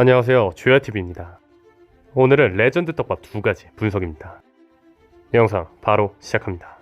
안녕하세요, 주야TV입니다. 오늘은 레전드 떡밥 2가지 분석입니다. 영상 바로 시작합니다.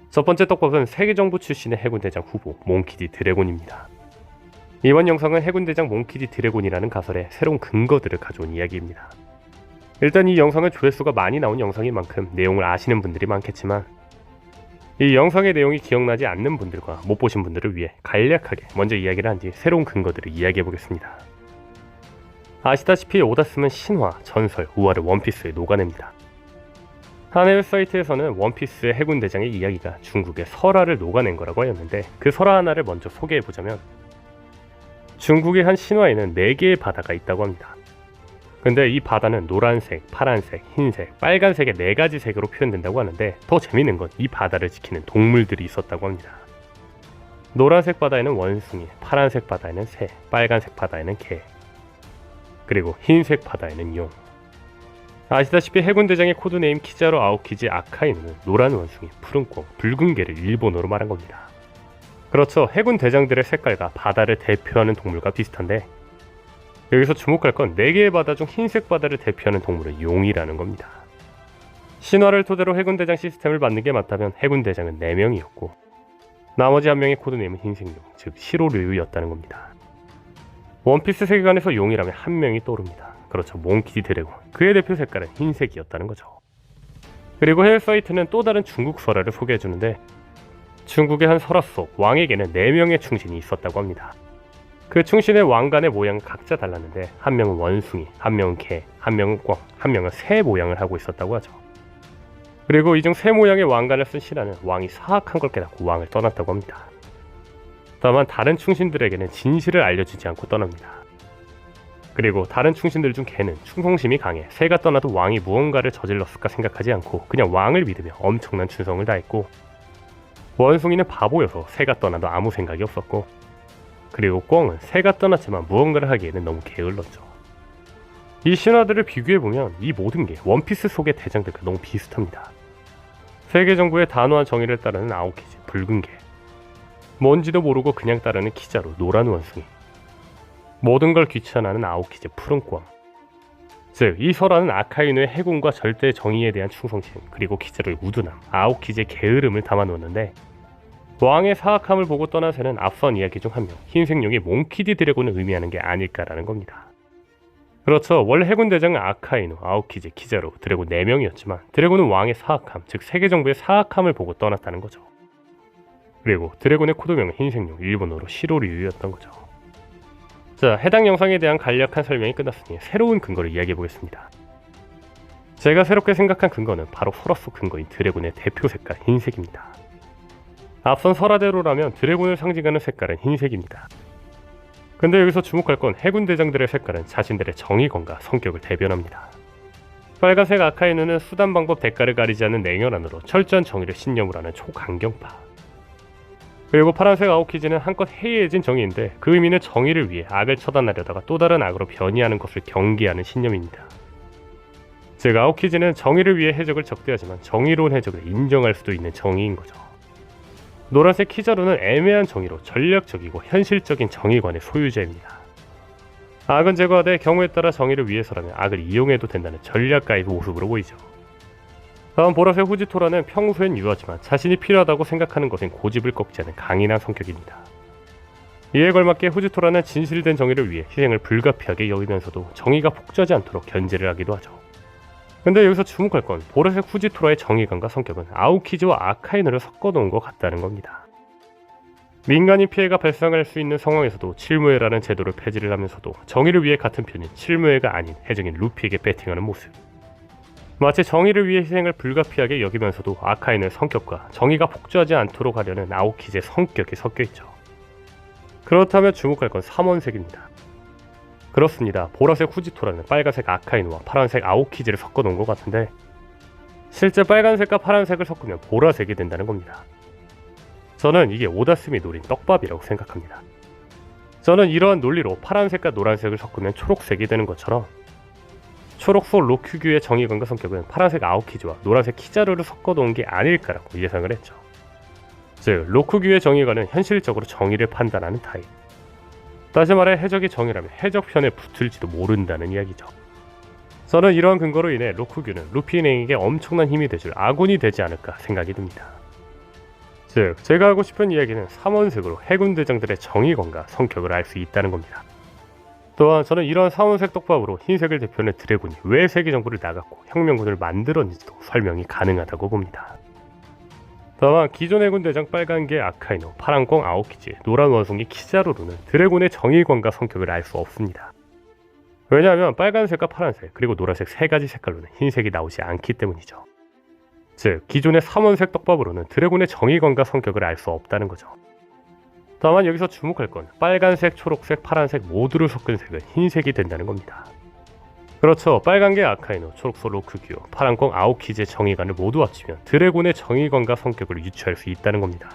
첫 번째 떡밥은 세계정부 출신의 해군대장 후보 몽키디 드래곤입니다. 이번 영상은 해군대장 몽키디 드래곤이라는 가설의 새로운 근거들을 가져온 이야기입니다. 일단 이 영상은 조회수가 많이 나온 영상인 만큼 내용을 아시는 분들이 많겠지만 이 영상의 내용이 기억나지 않는 분들과 못 보신 분들을 위해 간략하게 먼저 이야기를 한 뒤 새로운 근거들을 이야기해 보겠습니다. 아시다시피 오다스는 신화, 전설, 우화를 원피스에 녹아냅니다. 한 해외 사이트에서는 원피스의 해군대장의 이야기가 중국의 설화를 녹아낸 거라고 하였는데 그 설화 하나를 먼저 소개해보자면 중국의 한 신화에는 4개의 바다가 있다고 합니다. 근데 이 바다는 노란색, 파란색, 흰색, 빨간색의 4가지 색으로 표현된다고 하는데 더 재밌는 건 이 바다를 지키는 동물들이 있었다고 합니다. 노란색 바다에는 원숭이, 파란색 바다에는 새, 빨간색 바다에는 개, 그리고 흰색 바다에는 용. 아시다시피 해군대장의 코드네임 키자루 아오키지 아카이누는 노란 원숭이, 푸른 꽁, 붉은 개를 일본어로 말한 겁니다. 그렇죠, 해군대장들의 색깔과 바다를 대표하는 동물과 비슷한데 여기서 주목할 건 4개의 바다 중 흰색 바다를 대표하는 동물은 용이라는 겁니다. 신화를 토대로 해군대장 시스템을 만든 게 맞다면 해군대장은 4명이었고 나머지 1명의 코드네임은 흰색용, 즉 시로르유였다는 겁니다. 원피스 세계관에서 용이라면 1명이 떠오릅니다. 그렇죠, 몽키디 드래곤. 그의 대표 색깔은 흰색이었다는 거죠. 그리고 해외 사이트는 또 다른 중국 설화를 소개해주는데 중국의 한 설화 속 왕에게는 4명의 충신이 있었다고 합니다. 그 충신의 왕관의 모양은 각자 달랐는데 한 명은 원숭이, 한 명은 개, 한 명은 꿩, 한 명은 새 모양을 하고 있었다고 하죠. 그리고 이 중 새 모양의 왕관을 쓴 신하는 왕이 사악한 걸 깨닫고 왕을 떠났다고 합니다. 다만 다른 충신들에게는 진실을 알려주지 않고 떠납니다. 그리고 다른 충신들 중 개는 충성심이 강해 새가 떠나도 왕이 무언가를 저질렀을까 생각하지 않고 그냥 왕을 믿으며 엄청난 충성을 다했고 원숭이는 바보여서 새가 떠나도 아무 생각이 없었고 그리고 꿩은 새가 떠났지만 무언가를 하기에는 너무 게을렀죠. 이 신화들을 비교해보면 이 모든 게 원피스 속의 대장들과 너무 비슷합니다. 세계 정부의 단호한 정의를 따르는 아오키지, 붉은 개, 뭔지도 모르고 그냥 따르는 키자루, 노란 원숭이, 모든 걸 귀찮아하는 아오키지, 푸른 꿩. 즉, 이 설화는 아카이누의 해군과 절대 정의에 대한 충성심, 그리고 키자루의 우둔함, 아오키지의 게으름을 담아놓았는데 왕의 사악함을 보고 떠난 새는 앞선 이야기 중 1명, 흰색용이 몽키디 드래곤을 의미하는 게 아닐까라는 겁니다. 그렇죠, 원래 해군대장은 아카이누, 아오키지, 키자루, 드래곤 4명이었지만 드래곤은 왕의 사악함, 즉 세계정부의 사악함을 보고 떠났다는 거죠. 그리고 드래곤의 코드명은 흰색용, 일본어로 시로리유였던 거죠. 자, 해당 영상에 대한 간략한 설명이 끝났으니 새로운 근거를 이야기해보겠습니다. 제가 새롭게 생각한 근거는 바로 설화 속 근거인 드래곤의 대표 색깔 흰색입니다. 앞선 설화대로라면 드래곤을 상징하는 색깔은 흰색입니다. 근데 여기서 주목할 건 해군대장들의 색깔은 자신들의 정의감과 성격을 대변합니다. 빨간색 아카이누는 수단 방법 대가를 가리지 않는 냉혈한으로 철저한 정의를 신념으로 하는 초강경파. 그리고 파란색 아오키지는 한껏 해이해진 정의인데 그 의미는 정의를 위해 악을 처단하려다가 또 다른 악으로 변이하는 것을 경계하는 신념입니다. 즉 아오키지는 정의를 위해 해적을 적대하지만 정의로운 해적을 인정할 수도 있는 정의인 거죠. 노란색 키자루는 애매한 정의로 전략적이고 현실적인 정의관의 소유자입니다. 악은 제거하되 경우에 따라 정의를 위해서라면 악을 이용해도 된다는 전략가의 모습으로 보이죠. 다음 보라색 후지토라는 평소엔 유하지만 자신이 필요하다고 생각하는 것엔 고집을 꺾지 않은 강인한 성격입니다. 이에 걸맞게 후지토라는 진실된 정의를 위해 희생을 불가피하게 여기면서도 정의가 폭주하지 않도록 견제를 하기도 하죠. 근데 여기서 주목할 건 보라색 후지토라의 정의감과 성격은 아오키지와 아카이누를 섞어놓은 것 같다는 겁니다. 민간인 피해가 발생할 수 있는 상황에서도 칠무회라는 제도를 폐지를 하면서도 정의를 위해 같은 편인 칠무회가 아닌 해적인 루피에게 배팅하는 모습. 마치 정의를 위해 희생을 불가피하게 여기면서도 아카이누의 성격과 정의가 폭주하지 않도록 하려는 아오키지의 성격이 섞여있죠. 그렇다면 주목할 건 삼원색입니다. 그렇습니다. 보라색 후지토라는 빨간색 아카이누와 파란색 아오키지를 섞어놓은 것 같은데 실제 빨간색과 파란색을 섞으면 보라색이 된다는 겁니다. 저는 이게 오다스미 노린 떡밥이라고 생각합니다. 저는 이러한 논리로 파란색과 노란색을 섞으면 초록색이 되는 것처럼 초록 속 로큐규의 정의감과 성격은 파란색 아오키지와 노란색 키자루를 섞어놓은 게 아닐까라고 예상을 했죠. 즉 로쿠규의 정의관은 현실적으로 정의를 판단하는 타입, 다시 말해 해적이 정이라면 해적편에 붙을지도 모른다는 이야기죠. 저는 이러한 근거로 인해 로쿠규는 루피인에게 엄청난 힘이 되줄 아군이 되지 않을까 생각이 듭니다. 즉, 제가 하고 싶은 이야기는 3원색으로 해군 대장들의 정의관과 성격을 알 수 있다는 겁니다. 또한 저는 이런 3원색 떡밥으로 흰색을 대표하는 드래곤이 왜 세계 정부를 나갔고 혁명군을 만들었는지도 설명이 가능하다고 봅니다. 다만 기존 해군 대장 빨간개 아카이노, 파란공 아오키지, 노란 원숭이 키자루로는 드래곤의 정의관과 성격을 알 수 없습니다. 왜냐하면 빨간색과 파란색 그리고 노란색 세 가지 색깔로는 흰색이 나오지 않기 때문이죠. 즉 기존의 3원색 떡밥으로는 드래곤의 정의관과 성격을 알 수 없다는 거죠. 다만 여기서 주목할 건 빨간색, 초록색, 파란색 모두를 섞은 색은 흰색이 된다는 겁니다. 그렇죠. 빨간개 아카이노, 초록색 로쿠규, 파란공 아오키지의 정의관을 모두 합치면 드래곤의 정의관과 성격을 유추할 수 있다는 겁니다.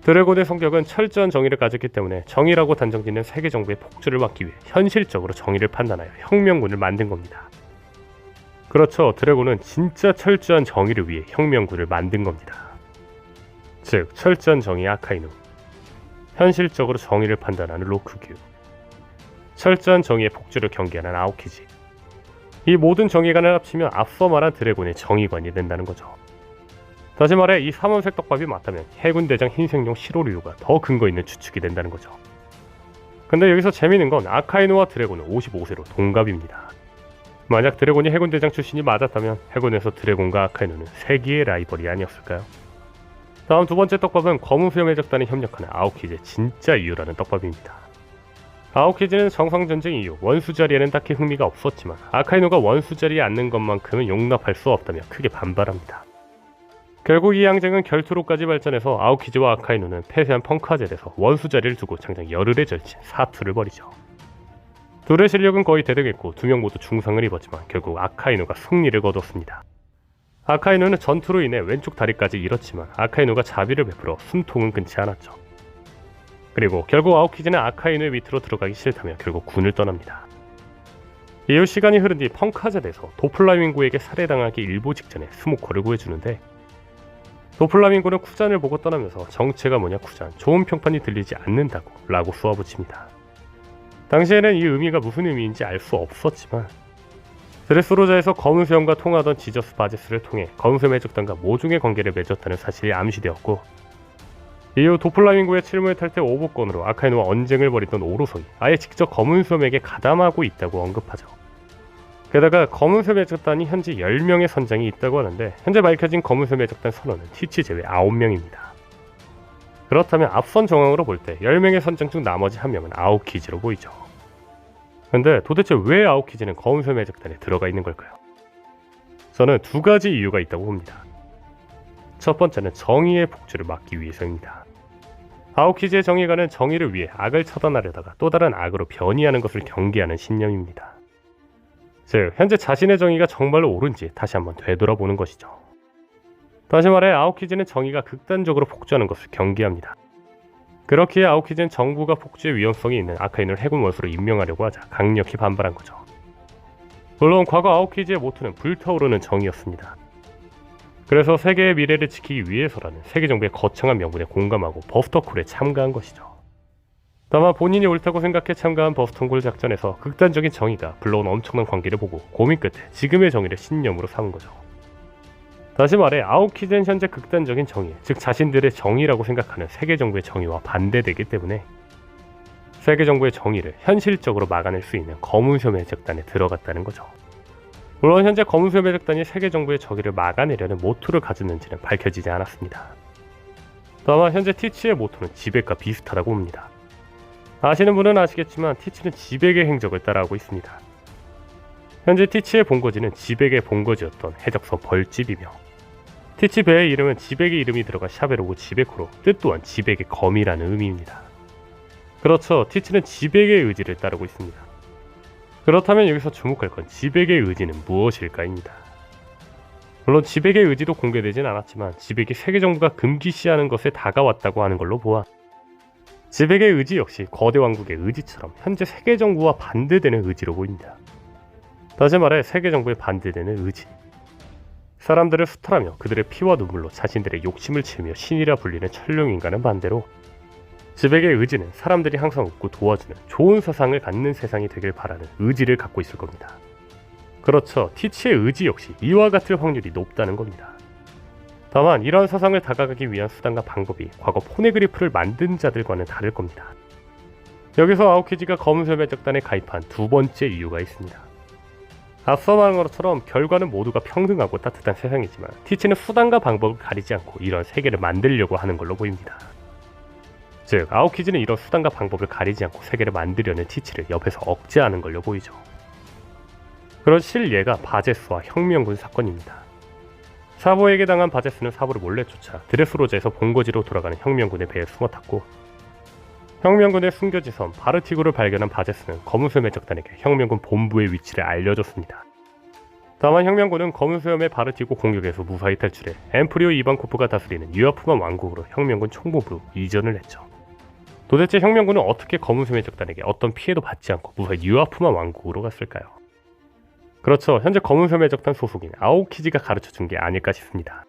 드래곤의 성격은 철저한 정의를 가졌기 때문에 정의라고 단정짓는 세계 정부의 폭주를 막기 위해 현실적으로 정의를 판단하여 혁명군을 만든 겁니다. 그렇죠. 드래곤은 진짜 철저한 정의를 위해 혁명군을 만든 겁니다. 즉 철저한 정의 아카이누, 현실적으로 정의를 판단하는 로쿠규, 철저한 정의의 폭주를 경계하는 아오키지. 이 모든 정의관을 합치면 앞서 말한 드래곤의 정의관이 된다는 거죠. 다시 말해 이 3원색 떡밥이 맞다면 해군 대장 흰색용 시로류가 더 근거 있는 추측이 된다는 거죠. 근데 여기서 재미있는 건 아카이노와 드래곤은 55세로 동갑입니다. 만약 드래곤이 해군 대장 출신이 맞았다면 해군에서 드래곤과 아카이노는 세기의 라이벌이 아니었을까요? 다음 두 번째 떡밥은 검은 수염 해적단이 협력하는 아오키지의 진짜 이유라는 떡밥입니다. 아오키지는 정상전쟁 이후 원수 자리에는 딱히 흥미가 없었지만 아카이노가 원수 자리에 앉는 것만큼은 용납할 수 없다며 크게 반발합니다. 결국 이 항쟁은 결투로까지 발전해서 아오키지와 아카이노는 폐쇄한 펑카젤에서 원수 자리를 두고 장장 열흘에 절친 사투를 벌이죠. 둘의 실력은 거의 대등했고 두 명 모두 중상을 입었지만 결국 아카이노가 승리를 거뒀습니다. 아카이노는 전투로 인해 왼쪽 다리까지 잃었지만 아카이노가 자비를 베풀어 숨통은 끊지 않았죠. 그리고 결국 아오키지는 아카이노의 밑으로 들어가기 싫다며 결국 군을 떠납니다. 이후 시간이 흐른 뒤 펑카젤에서 도플라밍고에게 살해당하기 일보 직전에 스모커를 구해주는데 도플라밍고는 쿠잔을 보고 떠나면서 정체가 뭐냐 쿠잔, 좋은 평판이 들리지 않는다고 라고 쏘아붙입니다. 당시에는 이 의미가 무슨 의미인지 알 수 없었지만 드레스로자에서 검은 수염과 통하던 지저스 바제스를 통해 검은 수염 해적단과 모종의 관계를 맺었다는 사실이 암시되었고 이후 도플라밍고의 칠무에 탈퇴 오보권으로 아카이노와 언쟁을 벌이던 오로소이 아예 직접 검은 수염에게 가담하고 있다고 언급하죠. 게다가 검은 수염 해적단이 현재 10명의 선장이 있다고 하는데 현재 밝혀진 검은 수염 해적단 선원은 티치 제외 9명입니다. 그렇다면 앞선 정황으로 볼 때 10명의 선장 중 나머지 1명은 아오키지로 보이죠. 근데 도대체 왜 아오키지는 검은 수염 해적단에 들어가 있는 걸까요? 저는 두 가지 이유가 있다고 봅니다. 첫 번째는 정의의 폭주를 막기 위해서입니다. 아오키지의 정의관은 정의를 위해 악을 처단하려다가 또 다른 악으로 변이하는 것을 경계하는 신념입니다. 즉, 현재 자신의 정의가 정말로 옳은지 다시 한번 되돌아보는 것이죠. 다시 말해 아오키지는 정의가 극단적으로 폭주하는 것을 경계합니다. 그렇기에 아오키지는 정부가 폭주의 위험성이 있는 아카이노를 해군 원수로 임명하려고 하자 강력히 반발한 거죠. 물론 과거 아오키지의 모토는 불타오르는 정의였습니다. 그래서 세계의 미래를 지키기 위해서라는 세계 정부의 거창한 명분에 공감하고 버스터콜에 참가한 것이죠. 다만 본인이 옳다고 생각해 참가한 버스턴골 작전에서 극단적인 정의가 불러온 엄청난 관계를 보고 고민 끝에 지금의 정의를 신념으로 삼은 거죠. 다시 말해 아오키지는 현재 극단적인 정의, 즉 자신들의 정의라고 생각하는 세계 정부의 정의와 반대되기 때문에 세계 정부의 정의를 현실적으로 막아낼 수 있는 검은 수염 해적단에 들어갔다는 거죠. 물론 현재 검은 수염 해적단이 세계 정부의 정의를 막아내려는 모토를 가졌는지는 밝혀지지 않았습니다. 다만 현재 티치의 모토는 지백과 비슷하다고 봅니다. 아시는 분은 아시겠지만 티치는 지백의 행적을 따라하고 있습니다. 현재 티치의 본거지는 지백의 본거지였던 해적선 벌집이며 티치 배의 이름은 지백의 이름이 들어가 샤베로고 지베코로 뜻 또한 지백의 검이라는 의미입니다. 그렇죠. 티치는 지백의 의지를 따르고 있습니다. 그렇다면 여기서 주목할 건 지백의 의지는 무엇일까입니다. 물론 지백의 의지도 공개되진 않았지만 지백이 세계 정부가 금기시하는 것에 다가왔다고 하는 걸로 보아 지백의 의지 역시 거대 왕국의 의지처럼 현재 세계 정부와 반대되는 의지로 보입니다. 다시 말해 세계 정부에 반대되는 의지. 사람들을 수탈하며 그들의 피와 눈물로 자신들의 욕심을 채우며 신이라 불리는 천룡인간은 반대로 지백의 의지는 사람들이 항상 웃고 도와주는 좋은 세상을 갖는 세상이 되길 바라는 의지를 갖고 있을 겁니다. 그렇죠. 티치의 의지 역시 이와 같을 확률이 높다는 겁니다. 다만 이러한 사상을 다가가기 위한 수단과 방법이 과거 포네그리프를 만든 자들과는 다를 겁니다. 여기서 아오키지가 검은수염해적단에 가입한 두 번째 이유가 있습니다. 앞서 말한 것처럼 결과는 모두가 평등하고 따뜻한 세상이지만 티치는 수단과 방법을 가리지 않고 이런 세계를 만들려고 하는 걸로 보입니다. 즉 아오키지는 이런 수단과 방법을 가리지 않고 세계를 만들려는 티치를 옆에서 억제하는 걸로 보이죠. 그런 실예가 바제스와 혁명군 사건입니다. 사보에게 당한 바제스는 사보를 몰래 쫓아 드레스로자에서 본거지로 돌아가는 혁명군의 배에 숨어탔고, 혁명군의 숨겨진 섬 바르티고를 발견한 바제스는 검은수염의 적단에게 혁명군 본부의 위치를 알려줬습니다. 다만 혁명군은 검은수염의 바르티고 공격에서 무사히 탈출해 엠프리오 이반코프가 다스리는 유아프만 왕국으로 혁명군 총본부로 이전을 했죠. 도대체 혁명군은 어떻게 검은수염의 적단에게 어떤 피해도 받지 않고 무사히 유아프만 왕국으로 갔을까요? 그렇죠. 현재 검은수염의 적단 소속인 아오키지가 가르쳐준 게 아닐까 싶습니다.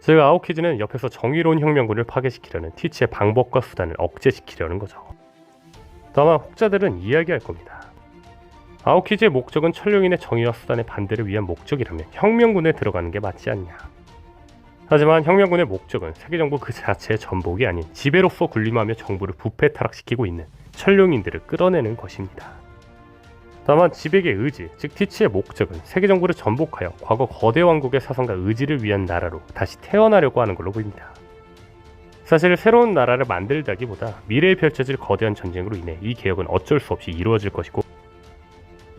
즉 아오키지는 옆에서 정의로운 혁명군을 파괴시키려는 티치의 방법과 수단을 억제시키려는 거죠. 다만 혹자들은 이야기할 겁니다. 아오키지의 목적은 천룡인의 정의와 수단의 반대를 위한 목적이라면 혁명군에 들어가는 게 맞지 않냐. 하지만 혁명군의 목적은 세계정부 그 자체의 전복이 아닌 지배로서 군림하며 정부를 부패 타락시키고 있는 천룡인들을 끌어내는 것입니다. 다만 지백의 의지, 즉 티치의 목적은 세계정부를 전복하여 과거 거대 왕국의 사상과 의지를 위한 나라로 다시 태어나려고 하는 걸로 보입니다. 사실 새로운 나라를 만들다기보다 미래에 펼쳐질 거대한 전쟁으로 인해 이 개혁은 어쩔 수 없이 이루어질 것이고,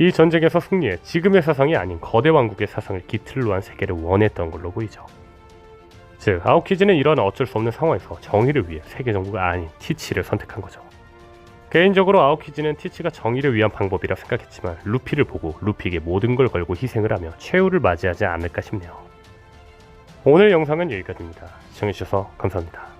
이 전쟁에서 승리해 지금의 사상이 아닌 거대 왕국의 사상을 기틀로 한 세계를 원했던 걸로 보이죠. 즉 아오키지는 이런 어쩔 수 없는 상황에서 정의를 위해 세계정부가 아닌 티치를 선택한 거죠. 개인적으로 아오키지는 티치가 정의를 위한 방법이라 생각했지만 루피를 보고 루피에게 모든 걸 걸고 희생을 하며 최후를 맞이하지 않을까 싶네요. 오늘 영상은 여기까지입니다. 시청해주셔서 감사합니다.